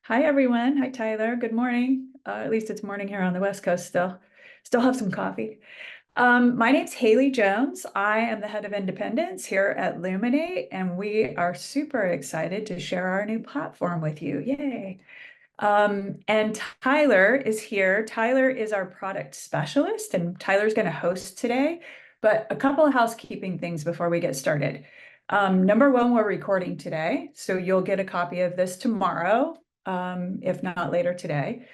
Hi, everyone. Hi, Tyler. Good morning. At least it's morning here on the West Coast still. Still have some coffee. My name's Haley Jones. I am the head of independence here at Luminate, and we are super excited to share our new platform with you. Yay. And Tyler is here. Tyler is our product specialist, and Tyler's going to host today. But a couple of housekeeping things before we get started. Number one, we're recording today, so you'll get a copy of this tomorrow, if not later today.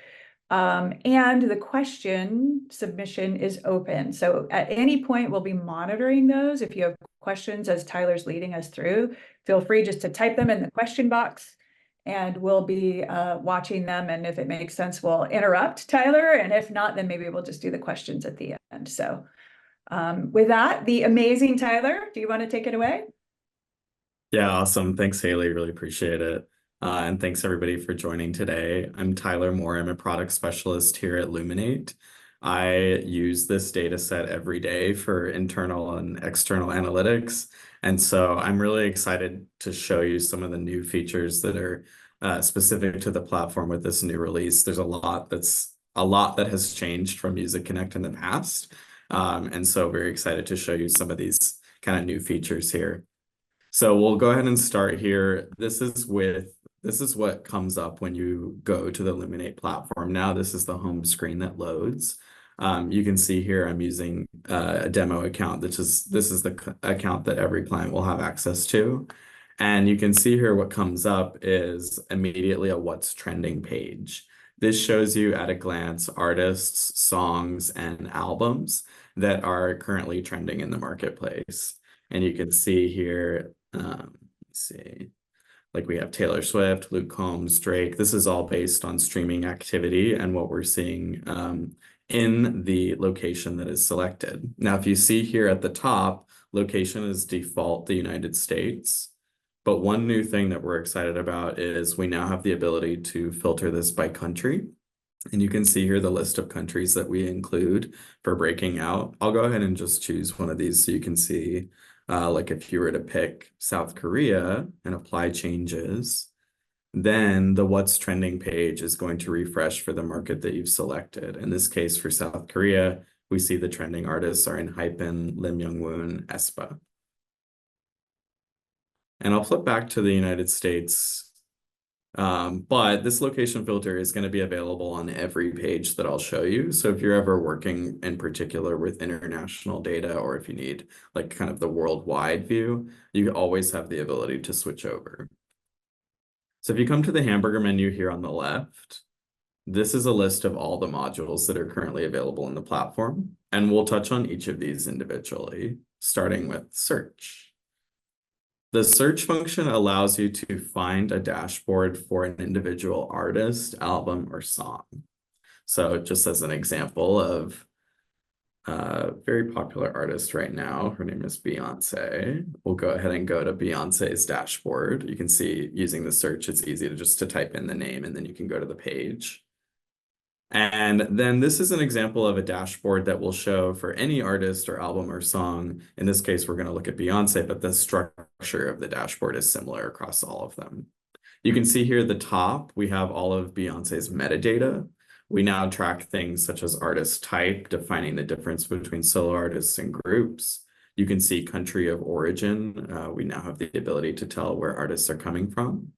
And the question submission is open. So at any point, we'll be monitoring those. If you have questions as Tyler's leading us through, feel free just to type them in the question box and we'll be watching them. And if it makes sense, we'll interrupt Tyler. And if not, then maybe we'll just do the questions at the end. So with that, the amazing Tyler, do you want to take it away? Yeah, awesome. Thanks, Haley. Really appreciate it. And thanks everybody for joining today. I'm Tyler Moore. I'm a product specialist here at Luminate. I use this data set every day for internal and external analytics. And so I'm really excited to show you some of the new features that are specific to the platform with this new release. There's a lot that has changed from Music Connect in the past. And so very excited to show you some of these kind of new features here. So we'll go ahead and start here. This is what comes up when you go to the Luminate platform. Now this is the home screen that loads. You can see here I'm using a demo account. This is the account that every client will have access to. And you can see here what comes up is immediately a what's trending page. This shows you at a glance artists, songs, and albums that are currently trending in the marketplace. And you can see here, let's see, like we have Taylor Swift, Luke Combs, Drake. This is all based on streaming activity and what we're seeing in the location that is selected. Now, if you see here at the top, location is default the United States. But one new thing that we're excited about is we now have the ability to filter this by country. And you can see here the list of countries that we include for breaking out. I'll go ahead and just choose one of these so you can see, like if you were to pick South Korea and apply changes, then the what's trending page is going to refresh for the market that you've selected. In this case, for South Korea, we see the trending artists are ENHYPEN, Lim Young-woon, aespa. And I'll flip back to the United States. But this location filter is going to be available on every page that I'll show you. So if you're ever working in particular with international data, or if you need like kind of the worldwide view, you always have the ability to switch over. So if you come to the hamburger menu here on the left, this is a list of all the modules that are currently available in the platform. And we'll touch on each of these individually, starting with search. The search function allows you to find a dashboard for an individual artist, album, or song. So just as an example of a very popular artist right now, her name is Beyonce. We'll go ahead and go to Beyonce's dashboard. You can see using the search, it's easy to just type in the name and then you can go to the page. And then this is an example of a dashboard that will show for any artist or album or song. In this case, we're going to look at Beyonce, but the structure of the dashboard is similar across all of them. You can see here at the top, we have all of Beyonce's metadata. We now track things such as artist type, defining the difference between solo artists and groups. You can see country of origin. We now have the ability to tell where artists are coming from.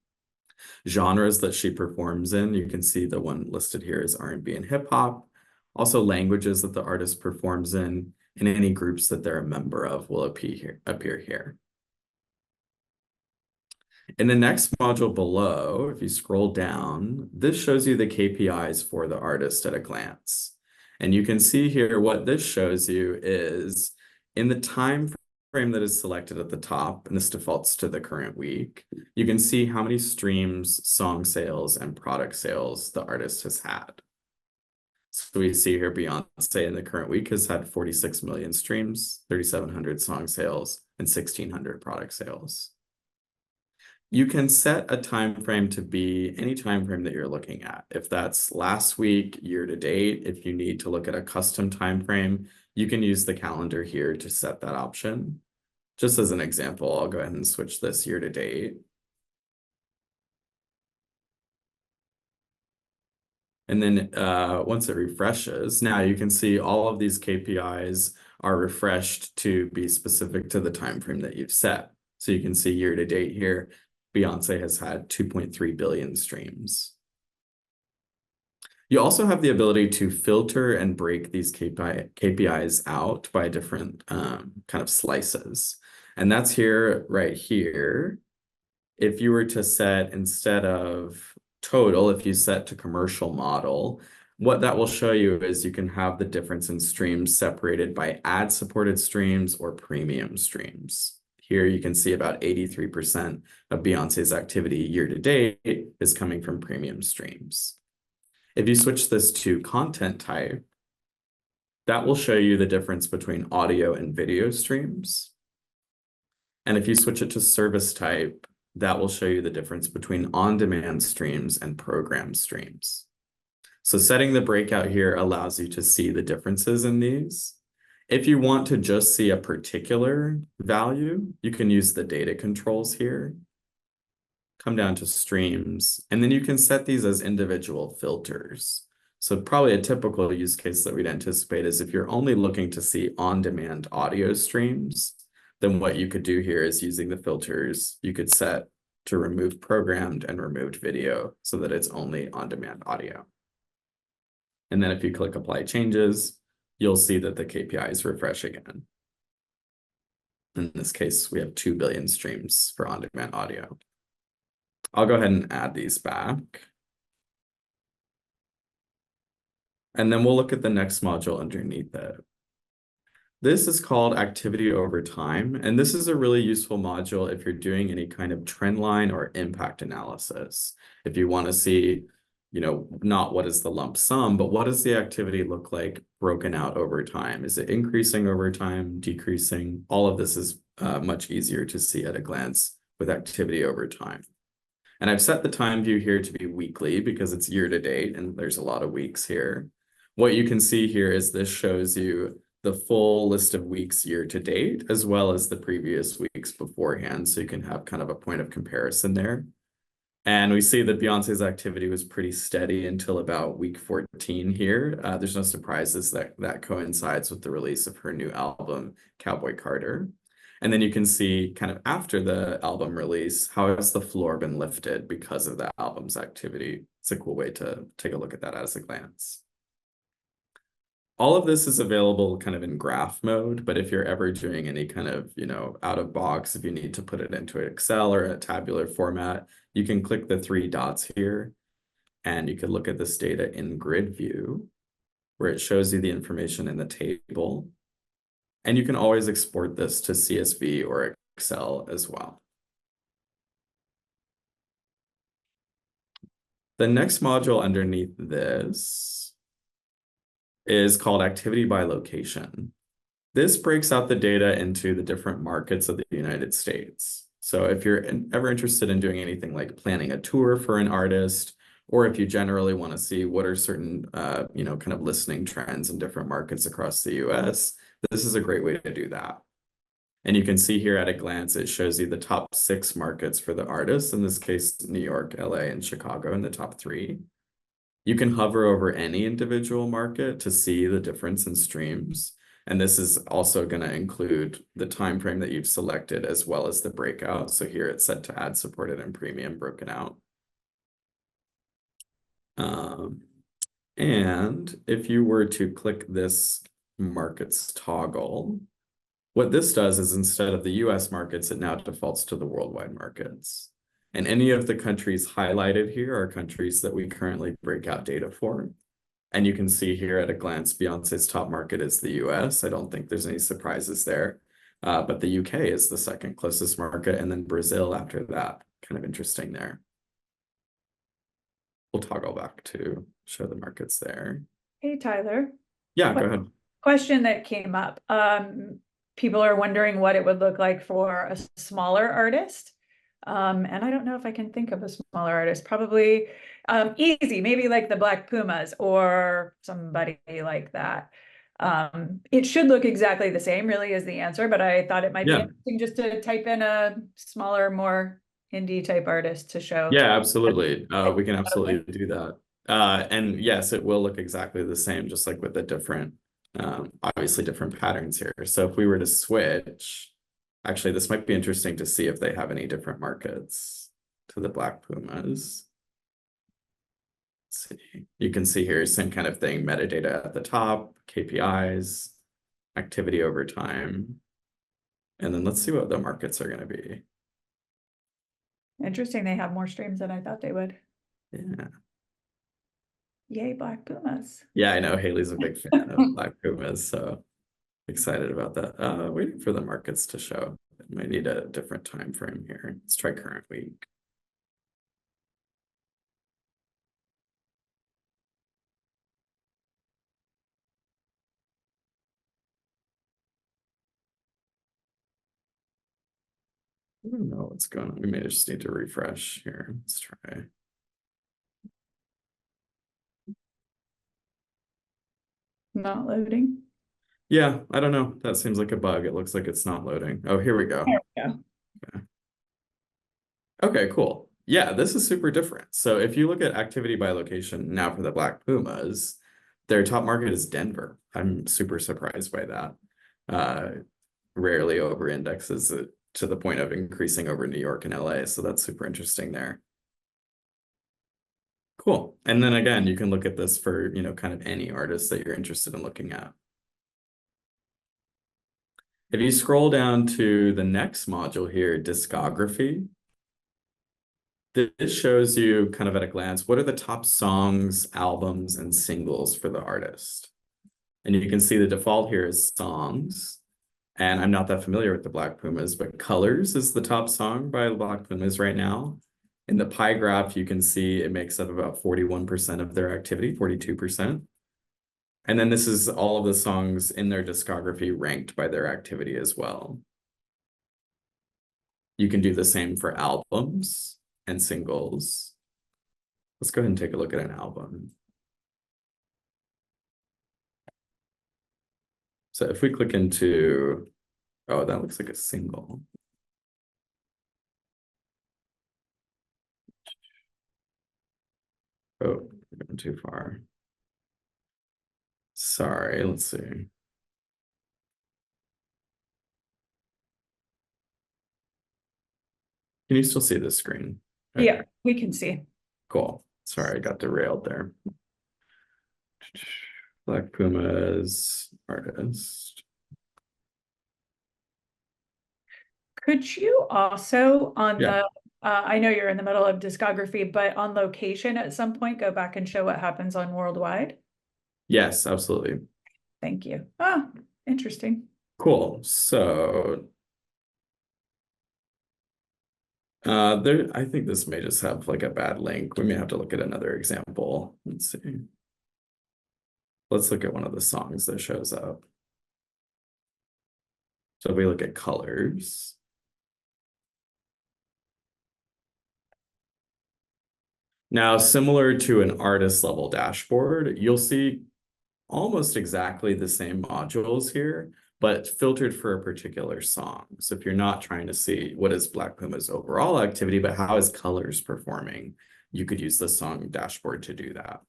Genres that she performs in, you can see the one listed here is R&B and hip hop. Also languages that the artist performs in, and any groups that they're a member of will appear here. In the next module below, if you scroll down, this shows you the KPIs for the artist at a glance. And you can see here what this shows you is in the time frame that is selected at the top, and this defaults to the current week, you can see how many streams, song sales, and product sales the artist has had. So we see here Beyonce in the current week has had 46 million streams, 3,700 song sales, and 1,600 product sales. You can set a time frame to be any time frame that you're looking at. If that's last week, year to date, if you need to look at a custom time frame, you can use the calendar here to set that option. Just as an example, I'll go ahead and switch this year to date. And then once it refreshes, now you can see all of these KPIs are refreshed to be specific to the time frame that you've set. So you can see year to date here, Beyonce has had 2.3 billion streams. You also have the ability to filter and break these KPIs out by different kind of slices. And that's here, right here. If you were to set, instead of total, if you set to commercial model, what that will show you is you can have the difference in streams separated by ad-supported streams or premium streams. Here you can see about 83% of Beyonce's activity year to date is coming from premium streams. If you switch this to content type, that will show you the difference between audio and video streams. And if you switch it to service type, that will show you the difference between on-demand streams and program streams. So setting the breakout here allows you to see the differences in these. If you want to just see a particular value, you can use the data controls here. Come down to streams, and then you can set these as individual filters. So probably a typical use case that we'd anticipate is if you're only looking to see on-demand audio streams, then what you could do here is using the filters, you could set to remove programmed and removed video so that it's only on-demand audio. And then if you click apply changes, you'll see that the KPIs refresh again. In this case, we have 2 billion streams for on-demand audio. I'll go ahead and add these back. And then we'll look at the next module underneath it. This is called activity over time, and this is a really useful module if you're doing any kind of trend line or impact analysis. If you want to see, not what is the lump sum, but what does the activity look like broken out over time? Is it increasing over time, decreasing? All of this is much easier to see at a glance with activity over time. And I've set the time view here to be weekly because it's year to date and there's a lot of weeks here. What you can see here is this shows you the full list of weeks year to date, as well as the previous weeks beforehand. So you can have kind of a point of comparison there. And we see that Beyonce's activity was pretty steady until about week 14 here. There's no surprises that coincides with the release of her new album, Cowboy Carter. And then you can see kind of after the album release, how has the floor been lifted because of the album's activity. It's a cool way to take a look at that as a glance. All of this is available kind of in graph mode, but if you're ever doing any kind of, out of box, if you need to put it into Excel or a tabular format, you can click the 3 dots here and you can look at this data in grid view where it shows you the information in the table. And you can always export this to CSV or Excel as well. The next module underneath this is called activity by location. This breaks out the data into the different markets of the United States. So if you're ever interested in doing anything like planning a tour for an artist, or if you generally want to see what are certain, kind of listening trends in different markets across the US, this is a great way to do that. And you can see here at a glance, it shows you the top 6 markets for the artists, in this case, New York, LA, and Chicago in the top 3. You can hover over any individual market to see the difference in streams. And this is also going to include the time frame that you've selected as well as the breakout. So here it's set to ad supported and premium broken out. And if you were to click this markets toggle, what this does is instead of the US markets, it now defaults to the worldwide markets. And any of the countries highlighted here are countries that we currently break out data for. And you can see here at a glance, Beyonce's top market is the US. I don't think there's any surprises there. But the UK is the second closest market, and then Brazil after that. Kind of interesting there. We'll toggle back to show the markets there. Hey, Tyler. Yeah, go ahead. Question that came up. People are wondering what it would look like for a smaller artist. And I don't know if I can think of a smaller artist, probably easy, maybe like the Black Pumas or somebody like that. It should look exactly the same, really, is the answer, but I thought it might be interesting just to type in a smaller, more indie type artist to show. Yeah, absolutely. We can absolutely do that. And yes, it will look exactly the same, just like with the different, obviously different patterns here. So if we were to switch, actually, this might be interesting to see if they have any different markets to the Black Pumas. Let's see. You can see here, same kind of thing, metadata at the top, KPIs, activity over time. And then let's see what the markets are going to be. Interesting, they have more streams than I thought they would. Yeah. Yay, Black Pumas. Yeah, I know Haley's a big fan of Black Pumas, so excited about that. Waiting for the markets to show. It might need a different time frame here. Let's try current week. I don't know what's going on. We may just need to refresh here. Let's try. Not loading. Yeah, I don't know. That seems like a bug. It looks like it's not loading. Oh, here we go. There we go. Okay, cool. Yeah, this is super different. So if you look at activity by location now for the Black Pumas, their top market is Denver. I'm super surprised by that. Rarely over indexes it to the point of increasing over New York and LA. So that's super interesting there. Cool. And then again, you can look at this for, kind of any artist that you're interested in looking at. If you scroll down to the next module here, discography, this shows you kind of at a glance, what are the top songs, albums, and singles for the artist? And you can see the default here is songs. And I'm not that familiar with the Black Pumas, but Colors is the top song by the Black Pumas right now. In the pie graph, you can see it makes up about 41% of their activity, 42%. And then this is all of the songs in their discography ranked by their activity as well. You can do the same for albums and singles. Let's go ahead and take a look at an album. So if we click into, oh, that looks like a single. Oh, we're going too far. Sorry, let's see. Can you still see the screen? Okay. Yeah, we can see. Cool. Sorry, I got derailed there. Black Pumas artist. Could you also on Yeah. I know you're in the middle of discography, but on location at some point, go back and show what happens on worldwide? Yes, absolutely. Thank you. Oh, interesting. Cool. So I think this may just have like a bad link. We may have to look at another example. Let's see. Let's look at one of the songs that shows up. So if we look at colors. Now, similar to an artist level dashboard, you'll see almost exactly the same modules here, but filtered for a particular song. So if you're not trying to see what is Black Puma's overall activity, but how is colors performing, you could use the song dashboard to do that.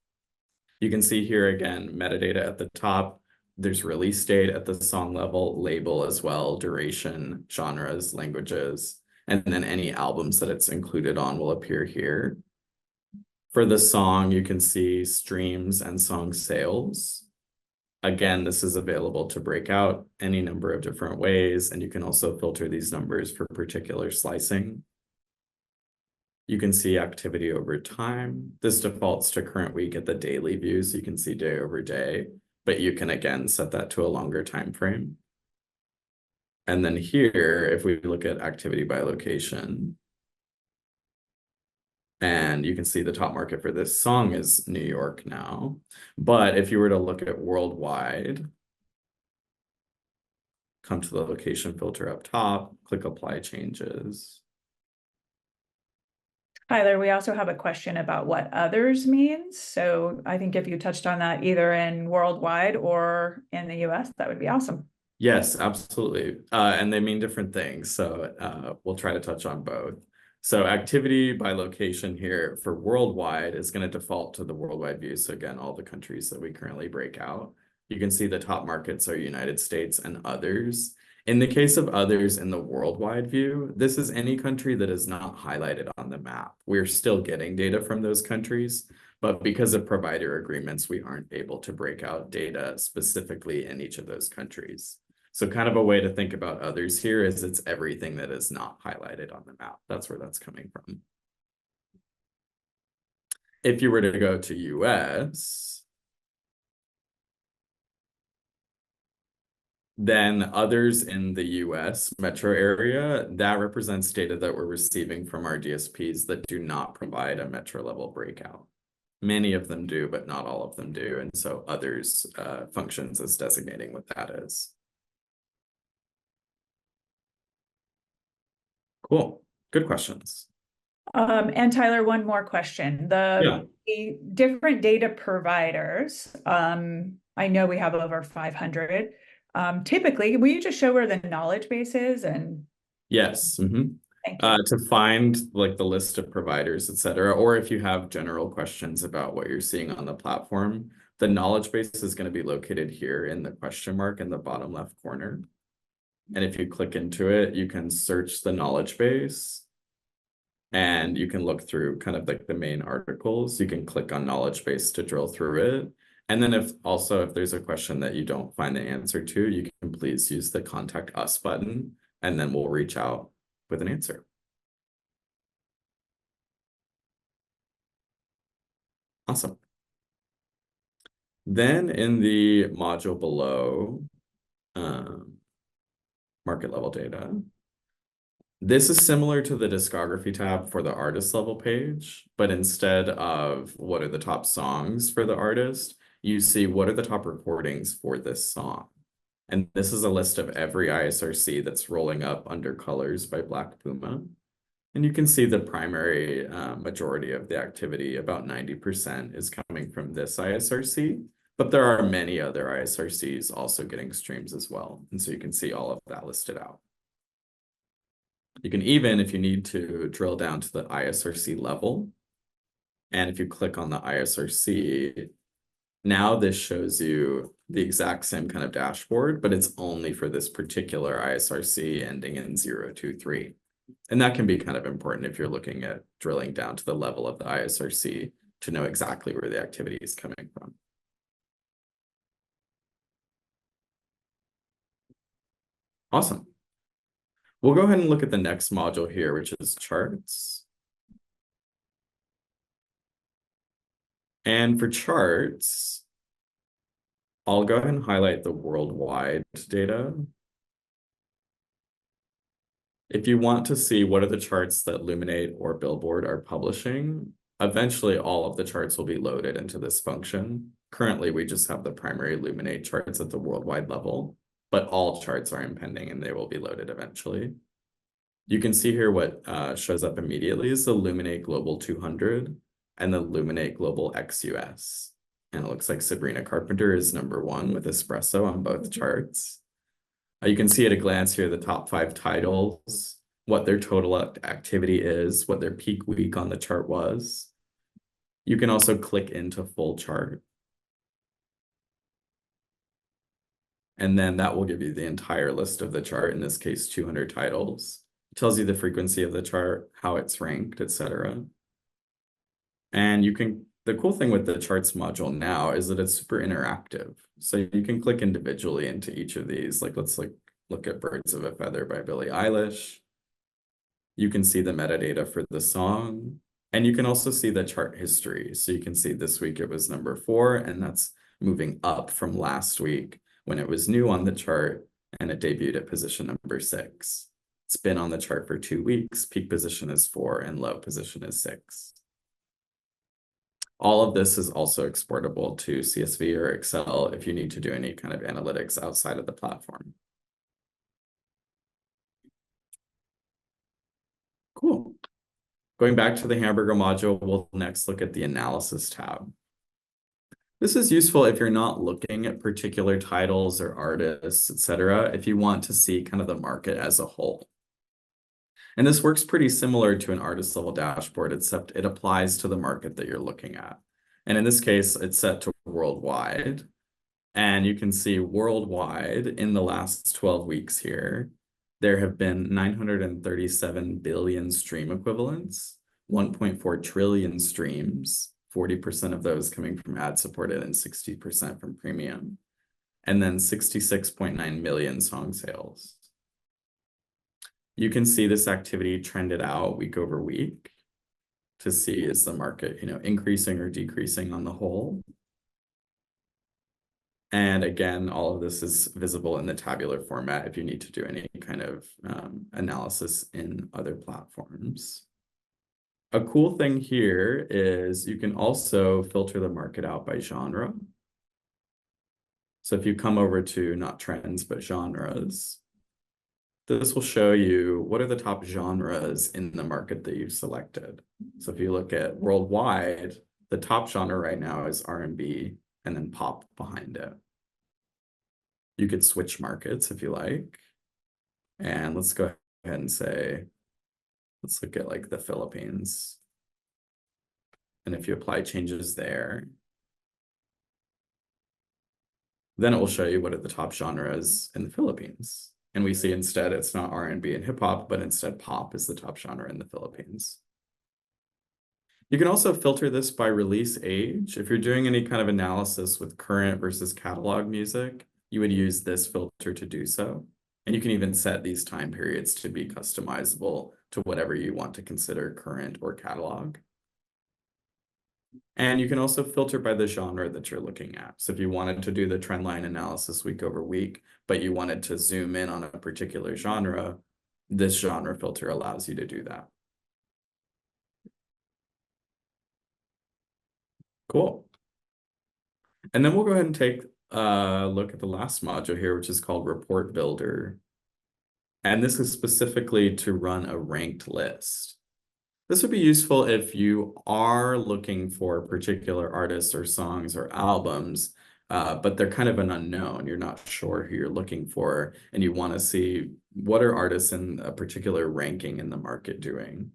You can see here again, metadata at the top. There's release date at the song level, label as well, duration, genres, languages, and then any albums that it's included on will appear here. For the song, you can see streams and song sales. Again, this is available to break out any number of different ways, and you can also filter these numbers for particular slicing. You can see activity over time. This defaults to current week at the daily view, so you can see day over day, but you can again set that to a longer time frame. And then here, if we look at activity by location, and you can see the top market for this song is New York now. But if you were to look at worldwide, come to the location filter up top, click apply changes. Tyler, we also have a question about what others means. So I think if you touched on that either in worldwide or in the US, that would be awesome. Yes, absolutely. And they mean different things. So we'll try to touch on both. So activity by location here for worldwide is going to default to the worldwide view. So again, all the countries that we currently break out. You can see the top markets are United States and others. In the case of others in the worldwide view, this is any country that is not highlighted on the map. We're still getting data from those countries, but because of provider agreements, we aren't able to break out data specifically in each of those countries. So kind of a way to think about others here is it's everything that is not highlighted on the map. That's where that's coming from. If you were to go to US, then others in the US metro area, that represents data that we're receiving from our DSPs that do not provide a metro level breakout. Many of them do, but not all of them do. And so others functions as designating what that is. Cool. Good questions. And Tyler, one more question. The different data providers, I know we have over 500. Typically, will you just show where the knowledge base is and? Yes. Thank you. To find like the list of providers, et cetera, or if you have general questions about what you're seeing on the platform, the knowledge base is going to be located here in the question mark in the bottom left corner. And if you click into it, you can search the knowledge base and you can look through kind of like the main articles. You can click on knowledge base to drill through it. And then if there's a question that you don't find the answer to, you can please use the contact us button and then we'll reach out with an answer. Awesome. Then in the module below, market level data. This is similar to the discography tab for the artist level page, but instead of what are the top songs for the artist, you see what are the top recordings for this song. And this is a list of every ISRC that's rolling up under Colors by Black Puma. And you can see the primary majority of the activity, about 90%, is coming from this ISRC. But there are many other ISRCs also getting streams as well. And so you can see all of that listed out. You can even, if you need to, drill down to the ISRC level. And if you click on the ISRC, now this shows you the exact same kind of dashboard, but it's only for this particular ISRC ending in 023. And that can be kind of important if you're looking at drilling down to the level of the ISRC to know exactly where the activity is coming from. Awesome. We'll go ahead and look at the next module here, which is charts. And for charts, I'll go ahead and highlight the worldwide data. If you want to see what are the charts that Luminate or Billboard are publishing, eventually all of the charts will be loaded into this function. Currently, we just have the primary Luminate charts at the worldwide level, but all charts are impending and they will be loaded eventually. You can see here what shows up immediately is the Luminate Global 200 and the Luminate Global ex-US. And it looks like Sabrina Carpenter is #1 with Espresso on both charts. You can see at a glance here the top 5 titles, what their total activity is, what their peak week on the chart was. You can also click into full chart. And then that will give you the entire list of the chart, in this case, 200 titles. It tells you the frequency of the chart, how it's ranked, etc. And you can, the cool thing with the charts module now is that it's super interactive. So you can click individually into each of these. Like, let's look at Birds of a Feather by Billie Eilish. You can see the metadata for the song, and you can also see the chart history. So you can see this week it was #4, and that's moving up from last week when it was new on the chart and it debuted at position #6. It's been on the chart for 2 weeks. Peak position is 4 and low position is 6. All of this is also exportable to CSV or Excel if you need to do any kind of analytics outside of the platform. Cool. Going back to the Hamburger module, we'll next look at the Analysis tab. This is useful if you're not looking at particular titles or artists, etc., if you want to see kind of the market as a whole. And this works pretty similar to an artist level dashboard, except it applies to the market that you're looking at. And in this case, it's set to worldwide. And you can see worldwide in the last 12 weeks here, there have been 937 billion stream equivalents, 1.4 trillion streams, 40% of those coming from ad supported and 60% from premium, and then 66.9 million song sales. You can see this activity trended out week over week to see, is the market, increasing or decreasing on the whole. And again, all of this is visible in the tabular format if you need to do any kind of analysis in other platforms. A cool thing here is you can also filter the market out by genre. So if you come over to not trends, but genres, this will show you what are the top genres in the market that you've selected. So if you look at worldwide, the top genre right now is R&B and then pop behind it. You could switch markets if you like. And let's go ahead and say, let's look at like the Philippines. And if you apply changes there, then it will show you what are the top genres in the Philippines. And we see instead it's not R&B and hip hop, but instead pop is the top genre in the Philippines. You can also filter this by release age. If you're doing any kind of analysis with current versus catalog music, you would use this filter to do so. And you can even set these time periods to be customizable to whatever you want to consider current or catalog. And you can also filter by the genre that you're looking at. So if you wanted to do the trend line analysis week over week, but you wanted to zoom in on a particular genre, this genre filter allows you to do that. Cool. And then we'll go ahead and take a look at the last module here, which is called Report Builder. And this is specifically to run a ranked list. This would be useful if you are looking for particular artists or songs or albums, but they're kind of an unknown. You're not sure who you're looking for, and you want to see what are artists in a particular ranking in the market doing.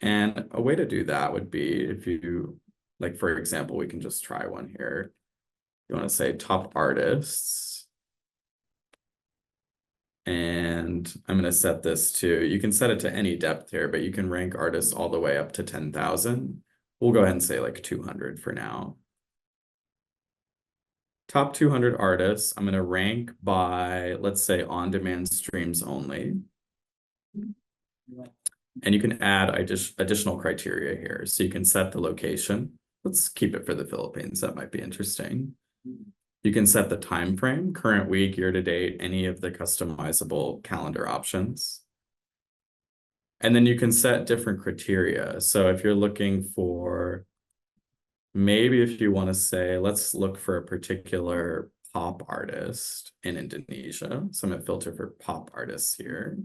And a way to do that would be if you, like, for example, we can just try one here. You want to say top artists. And I'm going to set this to, you can set it to any depth here, but you can rank artists all the way up to 10,000. We'll go ahead and say like 200 for now. Top 200 artists, I'm going to rank by, let's say, on-demand streams only. And you can add additional criteria here. So you can set the location. Let's keep it for the Philippines. That might be interesting. You can set the time frame, current week, year to date, any of the customizable calendar options. And then you can set different criteria. So if you're looking for, maybe if you want to say, let's look for a particular pop artist in Indonesia. So I'm going to filter for pop artists here.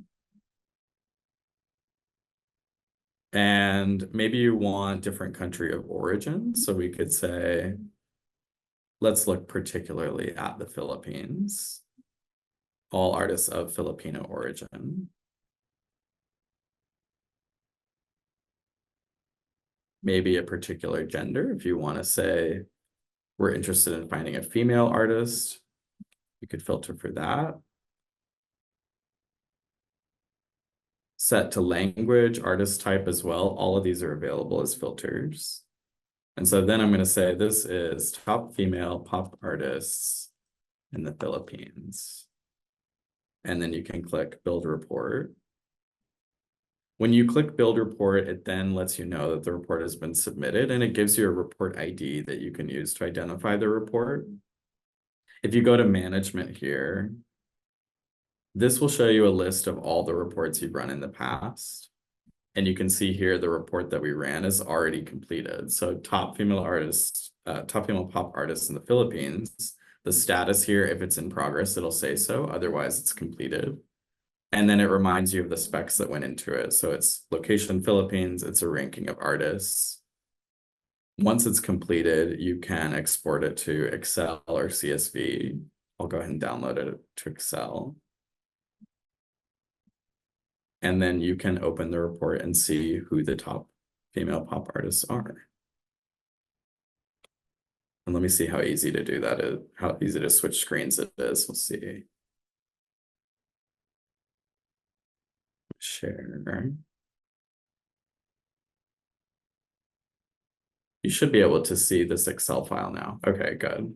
And maybe you want different country of origin. So we could say, let's look particularly at the Philippines. All artists of Filipino origin. Maybe a particular gender. If you want to say, we're interested in finding a female artist, you could filter for that. Set to language, artist type as well. All of these are available as filters. And so then I'm going to say this is top female pop artists in the Philippines. And then you can click build report. When you click build report, it then lets you know that the report has been submitted, and it gives you a report ID that you can use to identify the report. If you go to management here, this will show you a list of all the reports you've run in the past. And you can see here the report that we ran is already completed. So top female pop artists in the Philippines, the status here, if it's in progress, it'll say so. Otherwise, it's completed. And then it reminds you of the specs that went into it. So it's location Philippines, it's a ranking of artists. Once it's completed, you can export it to Excel or CSV. I'll go ahead and download it to Excel. And then you can open the report and see who the top female pop artists are. And let me see how easy to do that is, how easy to switch screens it is. We'll see. Share. You should be able to see this Excel file now. Okay, good.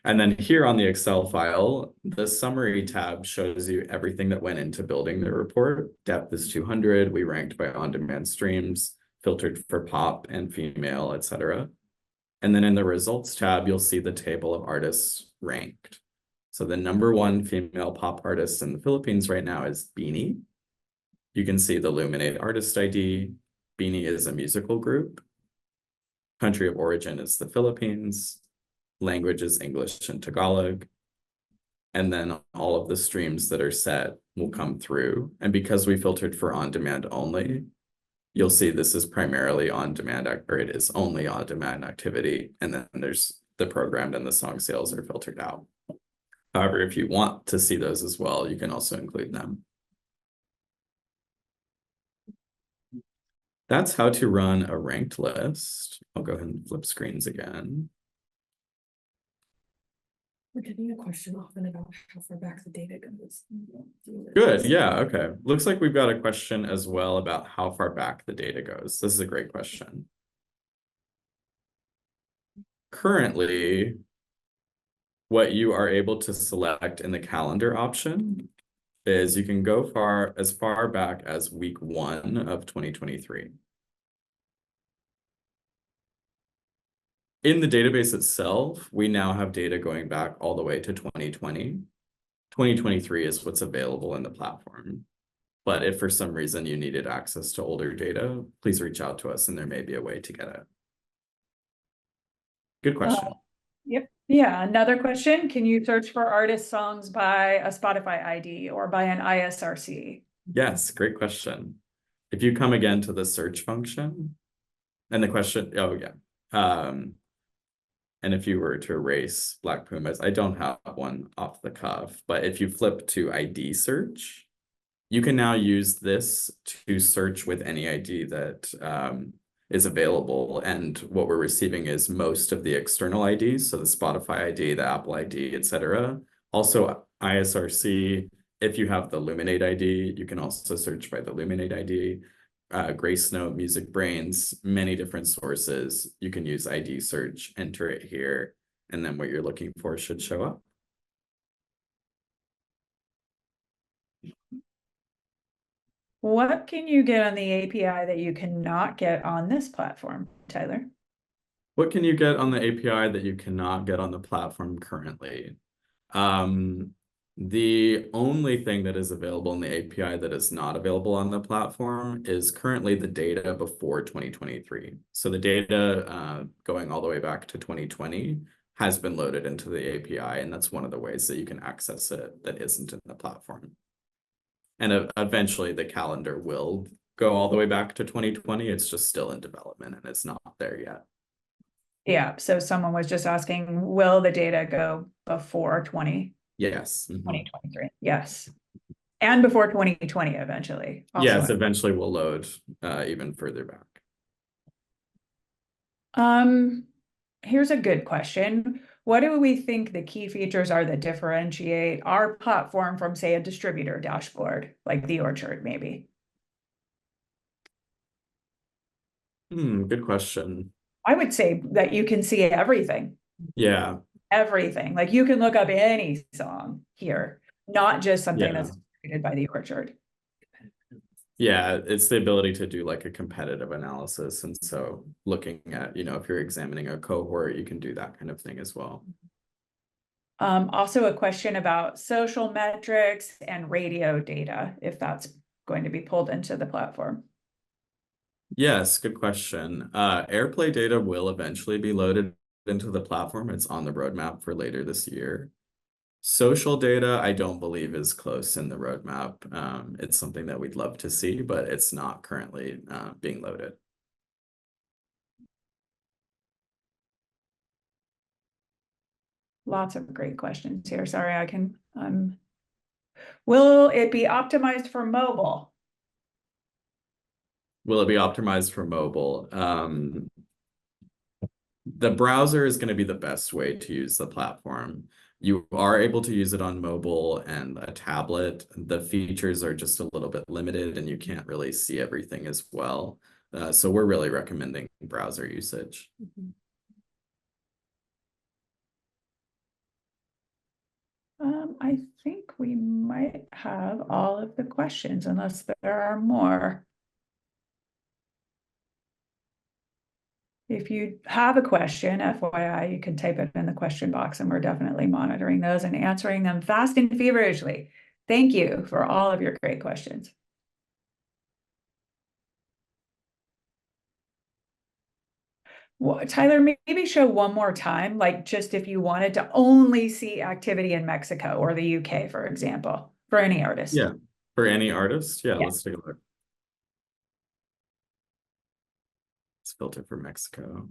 And then here on the Excel file, the summary tab shows you everything that went into building the report. Depth is 200. We ranked by on-demand streams, filtered for pop and female, etc. And then in the results tab, you'll see the table of artists ranked. So the #1 female pop artist in the Philippines right now is Beanie. You can see the Luminate artist ID. Beanie is a musical group. Country of origin is the Philippines. Language is English and Tagalog. And then all of the streams that are set will come through. And because we filtered for on-demand only, you'll see this is primarily on-demand, or it is only on-demand activity. And then there's the programmed and the song sales are filtered out. However, if you want to see those as well, you can also include them. That's how to run a ranked list. I'll go ahead and flip screens again. We're getting a question often about how far back the data goes. Good, yeah, okay. Looks like we've got a question as well about how far back the data goes. This is a great question. Currently, what you are able to select in the calendar option is you can go as far back as week 1 of 2023. In the database itself, we now have data going back all the way to 2020. 2023 is what's available in the platform. But if for some reason you needed access to older data, please reach out to us and there may be a way to get it. Good question. Yep. Yeah, another question. Can you search for artist songs by a Spotify ID or by an ISRC? Yes, great question. If you come again to the search function, and the question, oh yeah. And if you were to erase Black Pumas, I don't have one off the cuff, but if you flip to ID search, you can now use this to search with any ID that is available. And what we're receiving is most of the external IDs. So the Spotify ID, the Apple ID, etc. Also ISRC. If you have the Luminate ID, you can also search by the Luminate ID. Gracenote, MusicBrainz, many different sources. You can use ID search, enter it here, and then what you're looking for should show up. What can you get on the API that you cannot get on this platform, Tyler? What can you get on the API that you cannot get on the platform currently? The only thing that is available in the API that is not available on the platform is currently the data before 2023. So the data going all the way back to 2020 has been loaded into the API, and that's one of the ways that you can access it that isn't in the platform. And eventually the calendar will go all the way back to 2020. It's just still in development and it's not there yet. Yeah, so someone was just asking, will the data go before Yes. 2023? Yes. And before 2020 eventually. Yes, eventually we'll load even further back. Here's a good question. What do we think the key features are that differentiate our platform from, say, a distributor dashboard, like the Orchard, maybe? Good question. I would say that you can see everything. Yeah. Everything. Like you can look up any song here, not just something Yeah. that's distributed by the Orchard. Yeah, it's the ability to do like a competitive analysis. And so looking at, if you're examining a cohort, you can do that kind of thing as well. Also a question about social metrics and radio data, if that's going to be pulled into the platform. Yes, good question. AirPlay data will eventually be loaded into the platform. It's on the roadmap for later this year. Social data, I don't believe is close in the roadmap. It's something that we'd love to see, but it's not currently being loaded. Lots of great questions here. Sorry, will it be optimized for mobile? Will it be optimized for mobile? The browser is going to be the best way to use the platform. You are able to use it on mobile and a tablet. The features are just a little bit limited and you can't really see everything as well. So we're really recommending browser usage. Mhm. I think we might have all of the questions unless there are more. If you have a question, FYI, you can type it in the question box and we're definitely monitoring those and answering them fast and feverishly. Thank you for all of your great questions. Well, Tyler, maybe show one more time, like just if you wanted to only see activity in Mexico or the UK, for example, for any artist. Yeah, for any artist. Yeah, Yeah. let's take a look. Let's filter for Mexico.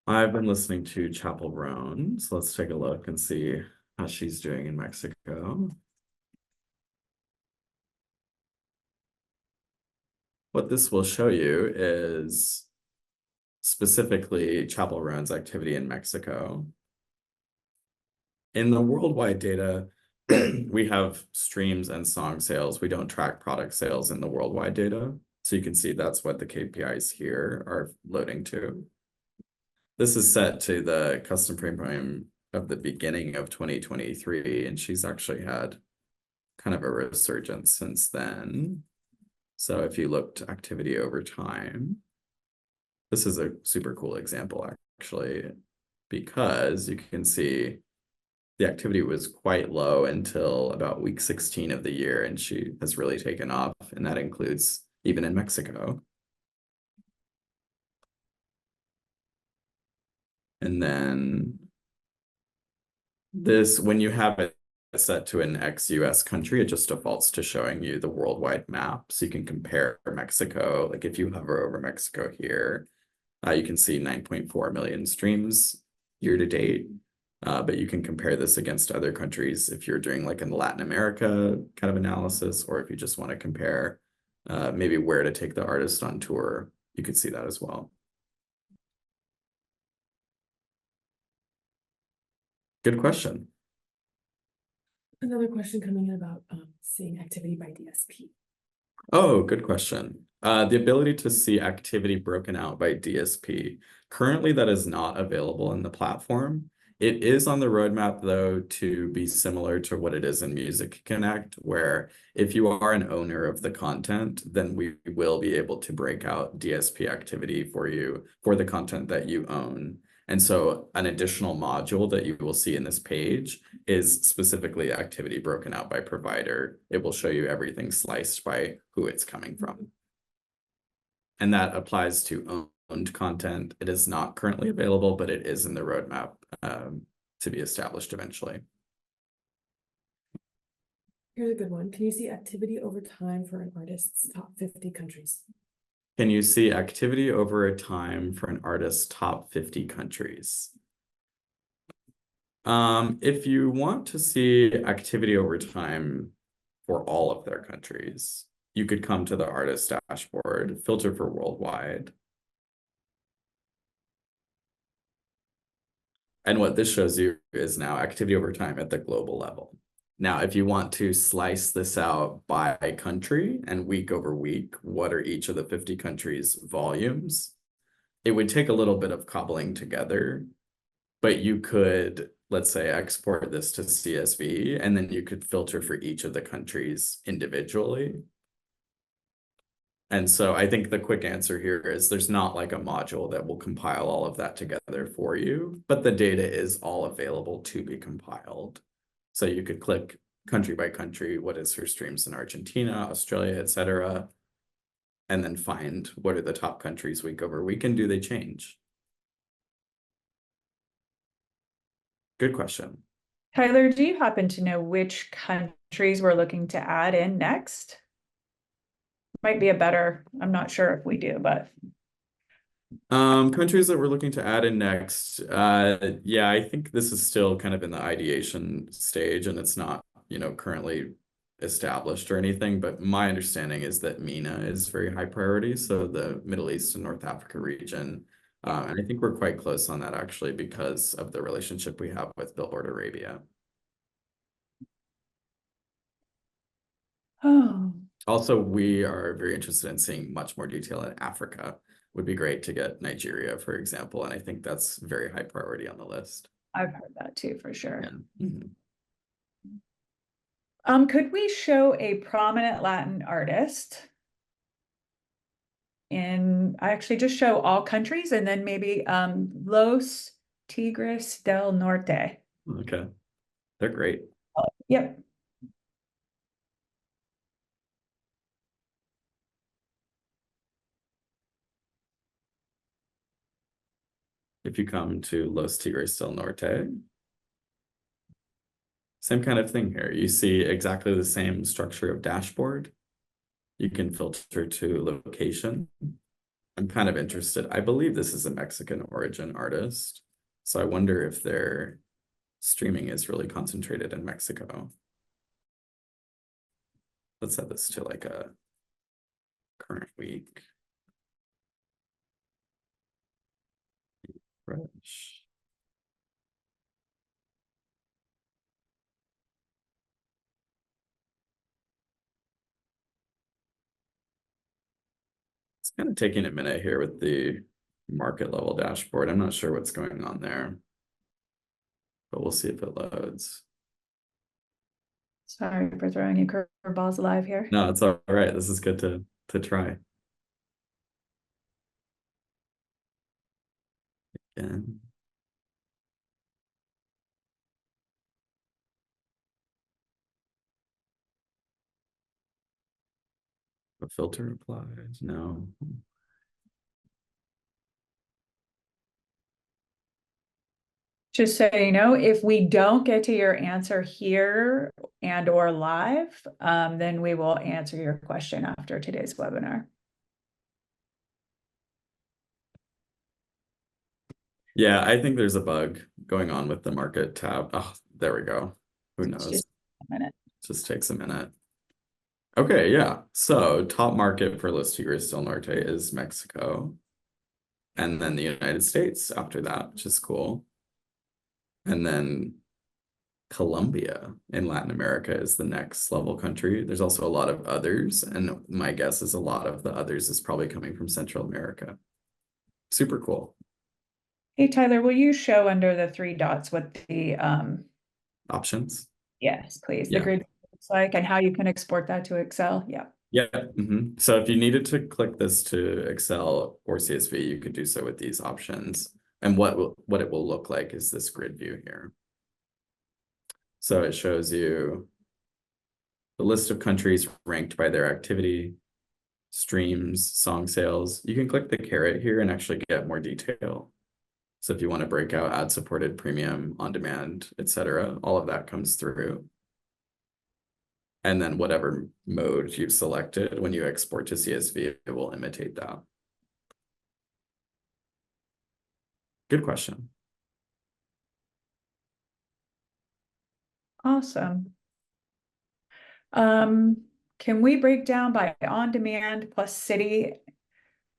I've been listening to Chapel Roan, so let's take a look and see how she's doing in Mexico. What this will show you is specifically Chapel Roan's activity in Mexico. In the worldwide data, we have streams and song sales. We don't track product sales in the worldwide data. So you can see that's what the KPIs here are loading to. This is set to the custom frame of the beginning of 2023, and she's actually had kind of a resurgence since then. So if you looked activity over time, this is a super cool example actually, because you can see the activity was quite low until about week 16 of the year, and she has really taken off, and that includes even in Mexico. And then this, when you have it set to an ex-US country, it just defaults to showing you the worldwide map. So you can compare Mexico. Like if you hover over Mexico here, you can see 9.4 million streams year to date. But you can compare this against other countries if you're doing like in Latin America kind of analysis, or if you just want to compare maybe where to take the artist on tour, you could see that as well. Good question. Another question coming in about seeing activity by DSP. Oh, good question. The ability to see activity broken out by DSP. Currently, that is not available in the platform. It is on the roadmap, though, to be similar to what it is in Music Connect, where if you are an owner of the content, then we will be able to break out DSP activity for you for the content that you own. And so an additional module that you will see in this page is specifically activity broken out by provider. It will show you everything sliced by who it's coming from. And that applies to owned content. It is not currently available, but it is in the roadmap to be established eventually. Here's a good one. Can you see activity over time for an artist's top 50 countries? Can you see activity over a time for an artist's top 50 countries? If you want to see activity over time for all of their countries, you could come to the artist dashboard, filter for worldwide. And what this shows you is now activity over time at the global level. Now, if you want to slice this out by country and week over week, what are each of the 50 countries' volumes? It would take a little bit of cobbling together, but you could, let's say, export this to CSV, and then you could filter for each of the countries individually. And so I think the quick answer here is there's not like a module that will compile all of that together for you, but the data is all available to be compiled. So you could click country by country, what is her streams in Argentina, Australia, etc., and then find what are the top countries week over week, and do they change? Good question. Tyler, do you happen to know which countries we're looking to add in next? Might be a better, I'm not sure if we do, but. Countries that we're looking to add in next. Yeah, I think this is still kind of in the ideation stage, and it's not, currently established or anything, but my understanding is that MENA is very high priority, so the Middle East and North Africa region. And I think we're quite close on that actually because of the relationship we have with Billboard Arabia. Oh, Also, we are very interested in seeing much more detail in Africa. Would be great to get Nigeria, for example, and I think that's very high priority on the list. I've heard that too, for sure. Yeah. Mhm. Could we show a prominent Latin artist? And I actually just show all countries and then maybe Los Tigres del Norte. Okay, they're great. Yep. If you come to Los Tigres del Norte, same kind of thing here. You see exactly the same structure of dashboard. You can filter to location. I'm kind of interested. I believe this is a Mexican origin artist. So I wonder if their streaming is really concentrated in Mexico. Let's set this to like a current week. Fresh. It's kind of taking a minute here with the market level dashboard. I'm not sure what's going on there, but we'll see if it loads. Sorry for throwing you curveballs live here. No, it's all right. This is good to try. Again. A filter applied? No. Just so you know, if we don't get to your answer here and or live, then we will answer your question after today's webinar. Yeah, I think there's a bug going on with the market tab. Oh, there we go. Who It's knows? just a minute. Just takes a minute. Okay, yeah. So top market for Los Tigres del Norte is Mexico. And then the United States after that, which is cool. And then Colombia in Latin America is the next level country. There's also a lot of others, and my guess is a lot of the others is probably coming from Central America. Super cool. Hey, Tyler, will you show under the three dots what the, Options. yes, please, the Yeah. grid looks like and how you can export that to Excel? Yeah. Yeah. So if you needed to click this to Excel or CSV, you could do so with these options. And what it will look like is this grid view here. So it shows you the list of countries ranked by their activity, streams, song sales. You can click the caret here and actually get more detail. So if you want to break out ad-supported, premium, on-demand, etc., all of that comes through. And then whatever mode you've selected, when you export to CSV, it will imitate that. Good question. Awesome. Can we break down by on-demand plus city?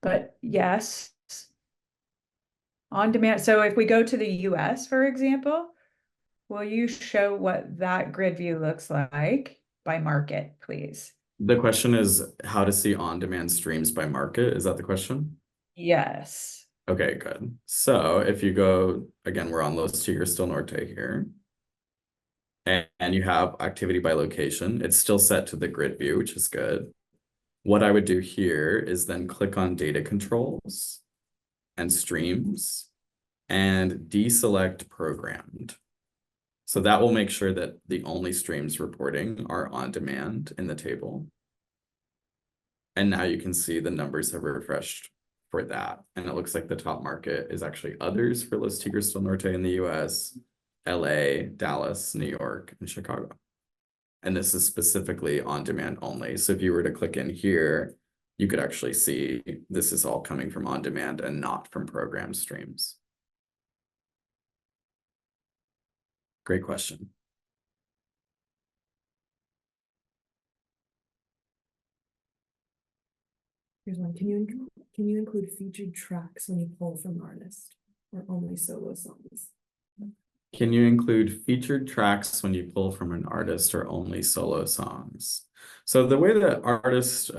But yes. On demand. So if we go to the US, for example, will you show what that grid view looks like by market, please? The question is how to see on-demand streams by market. Is that the question? Yes. Okay, good. So if you go, again, we're on Los Tigres del Norte here. And you have activity by location. It's still set to the grid view, which is good. What I would do here is then click on data controls and streams and deselect programmed. So that will make sure that the only streams reporting are on demand in the table. And now you can see the numbers have refreshed for that. And it looks like the top market is actually others for Los Tigres del Norte in the US, LA, Dallas, New York, and Chicago. And this is specifically on demand only. So if you were to click in here, you could actually see this is all coming from on demand and not from program streams. Great question. Here's one. Can you include featured tracks when you pull from an artist or only solo songs? Can you include featured tracks when you pull from an artist or only solo songs? So the way that artist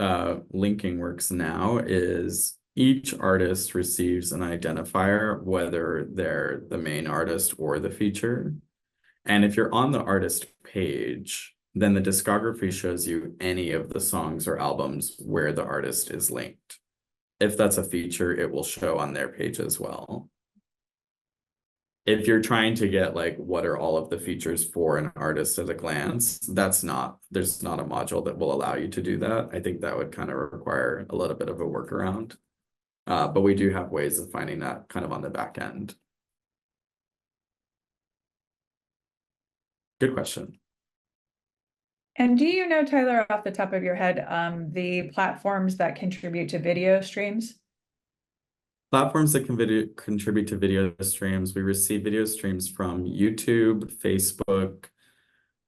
linking works now is each artist receives an identifier, whether they're the main artist or the feature. And if you're on the artist page, then the discography shows you any of the songs or albums where the artist is linked. If that's a feature, it will show on their page as well. If you're trying to get like what are all of the features for an artist at a glance, there's not a module that will allow you to do that. I think that would kind of require a little bit of a workaround. But we do have ways of finding that kind of on the back end. Good question. And do you know, Tyler, off the top of your head, the platforms that contribute to video streams? Platforms that can contribute to video streams. We receive video streams from YouTube, Facebook,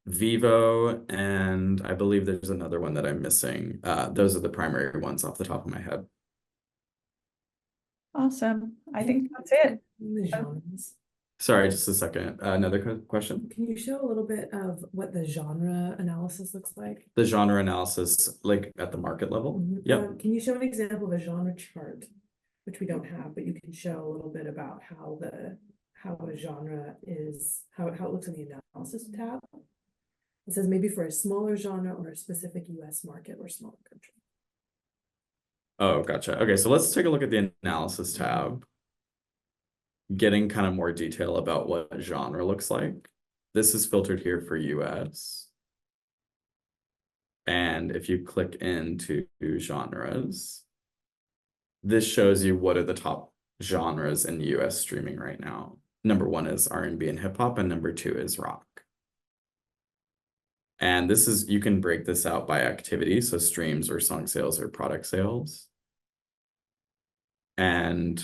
Vivo, and I believe there's another one that I'm missing. Those are the primary ones off the top of my head. Awesome. I think that's it. The genres. Sorry, just a second. Another question? Can you show a little bit of what the genre analysis looks like? The genre analysis, like at the market level? Yep. Can you show an example of a genre chart, which we don't have, but you can show a little bit about how a genre is, how it looks in the analysis tab. It says maybe for a smaller genre or a specific US market or smaller country. Oh, gotcha. Okay, so let's take a look at the analysis tab. Getting kind of more detail about what genre looks like. This is filtered here for US. And if you click into genres, this shows you what are the top genres in US streaming right now. Number 1 is R&B and hip hop, and number 2 is rock. And this is, you can break this out by activity, so streams or song sales or product sales. And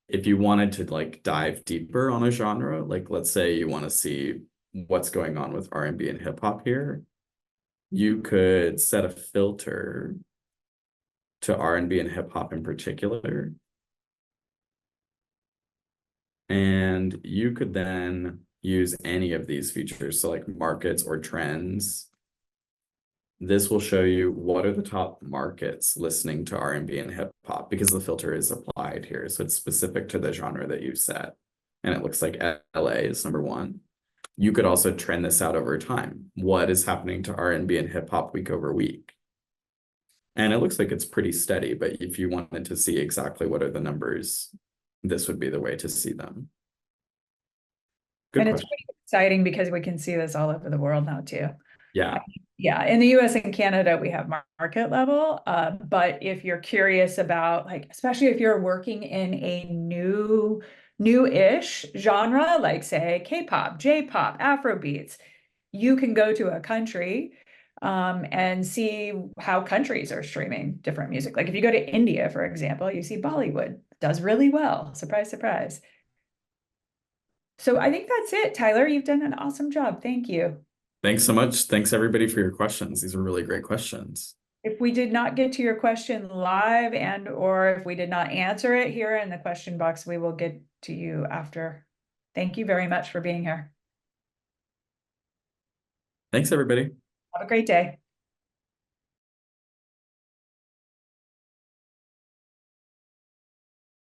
if you wanted to like dive deeper on a genre, like let's say you want to see what's going on with R&B and hip hop here, you could set a filter to R&B and hip hop in particular. And you could then use any of these features, so like markets or trends. This will show you what are the top markets listening to R&B and hip hop, because the filter is applied here. So it's specific to the genre that you've set. And it looks like LA is number 1. You could also trend this out over time. What is happening to R&B and hip hop week over week? And it looks like it's pretty steady, but if you wanted to see exactly what are the numbers, this would be the way to see them. Good And question. it's pretty exciting because we can see this all over the world now too. Yeah. Yeah, in the US and Canada, we have market level. But if you're curious about, like, especially if you're working in a new-ish genre, like say K-pop, J-pop, Afrobeats, you can go to a country and see how countries are streaming different music. Like if you go to India, for example, you see Bollywood does really well. Surprise, surprise. So I think that's it, Tyler. You've done an awesome job. Thank you. Thanks so much. Thanks everybody for your questions. These are really great questions. If we did not get to your question live or if we did not answer it here in the question box, we will get to you after. Thank you very much for being here. Thanks, everybody. Have a great day.